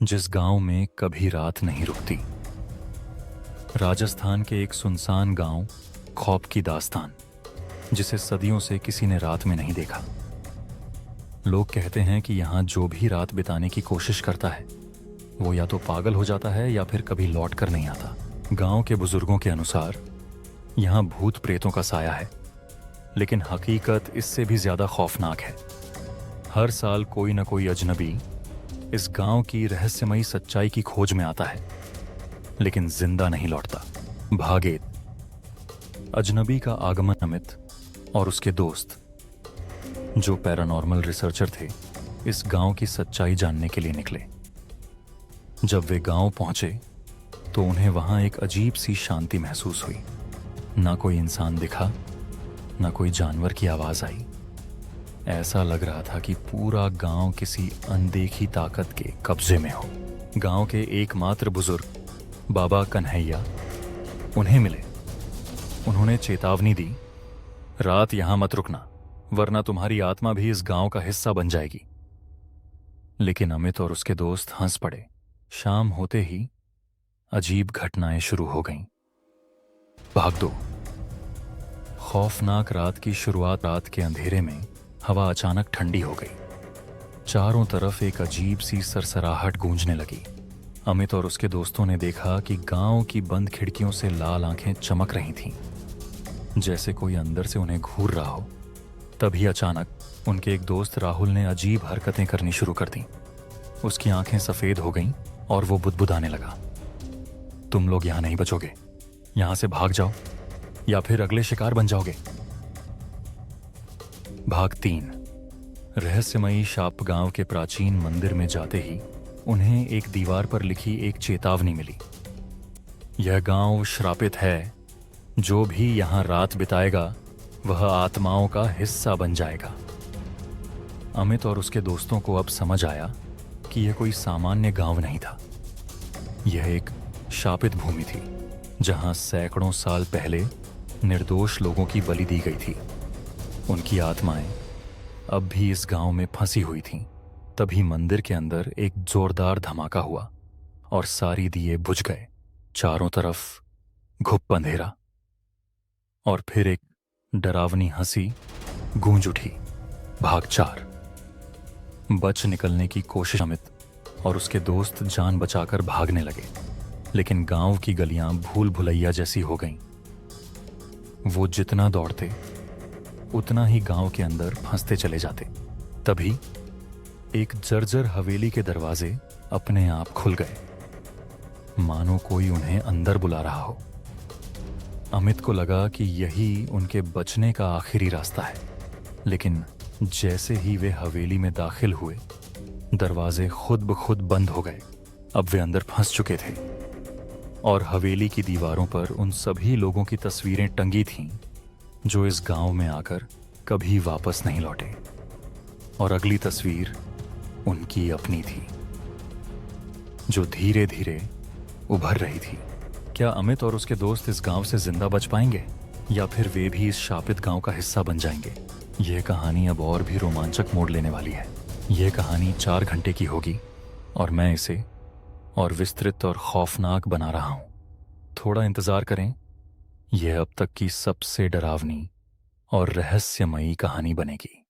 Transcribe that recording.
जिस गांव में कभी रात नहीं रुकती। राजस्थान के एक सुनसान गांव, खौफ की दास्तान, जिसे सदियों से किसी ने रात में नहीं देखा। लोग कहते हैं कि यहाँ जो भी रात बिताने की कोशिश करता है वो या तो पागल हो जाता है या फिर कभी लौट कर नहीं आता। गांव के बुजुर्गों के अनुसार यहाँ भूत प्रेतों का साया है, लेकिन हकीकत इससे भी ज्यादा खौफनाक है। हर साल कोई न कोई अजनबी इस गांव की रहस्यमयी सच्चाई की खोज में आता है, लेकिन जिंदा नहीं लौटता। भागेत अजनबी का आगमन अमित और उसके दोस्त, जो पैरानॉर्मल रिसर्चर थे, इस गांव की सच्चाई जानने के लिए निकले। जब वे गांव पहुंचे तो उन्हें वहां एक अजीब सी शांति महसूस हुई। ना कोई इंसान दिखा, ना कोई जानवर की आवाज आई। ऐसा लग रहा था कि पूरा गांव किसी अनदेखी ताकत के कब्जे में हो। गांव के एकमात्र बुजुर्ग बाबा कन्हैया उन्हें मिले। उन्होंने चेतावनी दी, रात यहां मत रुकना, वरना तुम्हारी आत्मा भी इस गांव का हिस्सा बन जाएगी। लेकिन अमित और उसके दोस्त हंस पड़े। शाम होते ही अजीब घटनाएं शुरू हो गईं। भाग दो। खौफनाक रात की शुरुआत। रात के अंधेरे में हवा अचानक ठंडी हो गई। चारों तरफ एक अजीब सी सरसराहट गूंजने लगी। अमित और उसके दोस्तों ने देखा कि गांव की बंद खिड़कियों से लाल आंखें चमक रही थीं, जैसे कोई अंदर से उन्हें घूर रहा हो। तभी अचानक उनके एक दोस्त राहुल ने अजीब हरकतें करनी शुरू कर दी। उसकी आंखें सफेद हो गईं और वो बुदबुदाने लगा, तुम लोग यहां नहीं बचोगे, यहां से भाग जाओ या फिर अगले शिकार बन जाओगे। भाग 3। रहस्यमयी शाप। गांव के प्राचीन मंदिर में जाते ही उन्हें एक दीवार पर लिखी एक चेतावनी मिली। यह गांव श्रापित है, जो भी यहां रात बिताएगा वह आत्माओं का हिस्सा बन जाएगा। अमित और उसके दोस्तों को अब समझ आया कि यह कोई सामान्य गांव नहीं था। यह एक शापित भूमि थी, जहां सैकड़ों साल पहले निर्दोष लोगों की बलि दी गई थी। उनकी आत्माएं अब भी इस गांव में फंसी हुई थीं। तभी मंदिर के अंदर एक जोरदार धमाका हुआ और सारी दिए बुझ गए। चारों तरफ घुप अंधेरा और फिर एक डरावनी हंसी गूंज उठी। भाग 4। बच निकलने की कोशिश। अमित और उसके दोस्त जान बचाकर भागने लगे, लेकिन गांव की गलियां भूल भुलैया जैसी हो गईं। वो जितना दौड़ते उतना ही गांव के अंदर फंसते चले जाते। तभी एक जर्जर हवेली के दरवाजे अपने आप खुल गए, मानो कोई उन्हें अंदर बुला रहा हो। अमित को लगा कि यही उनके बचने का आखिरी रास्ता है, लेकिन जैसे ही वे हवेली में दाखिल हुए, दरवाजे खुद ब खुद बंद हो गए। अब वे अंदर फंस चुके थे और हवेली की दीवारों पर उन सभी लोगों की तस्वीरें टंगी थीं जो इस गांव में आकर कभी वापस नहीं लौटे। और अगली तस्वीर उनकी अपनी थी, जो धीरे धीरे उभर रही थी। क्या अमित और उसके दोस्त इस गांव से जिंदा बच पाएंगे, या फिर वे भी इस शापित गांव का हिस्सा बन जाएंगे? यह कहानी अब और भी रोमांचक मोड़ लेने वाली है। यह कहानी 4 घंटे की होगी और मैं इसे और विस्तृत और खौफनाक बना रहा हूं। थोड़ा इंतजार करें, यह अब तक की सबसे डरावनी और रहस्यमयी कहानी बनेगी।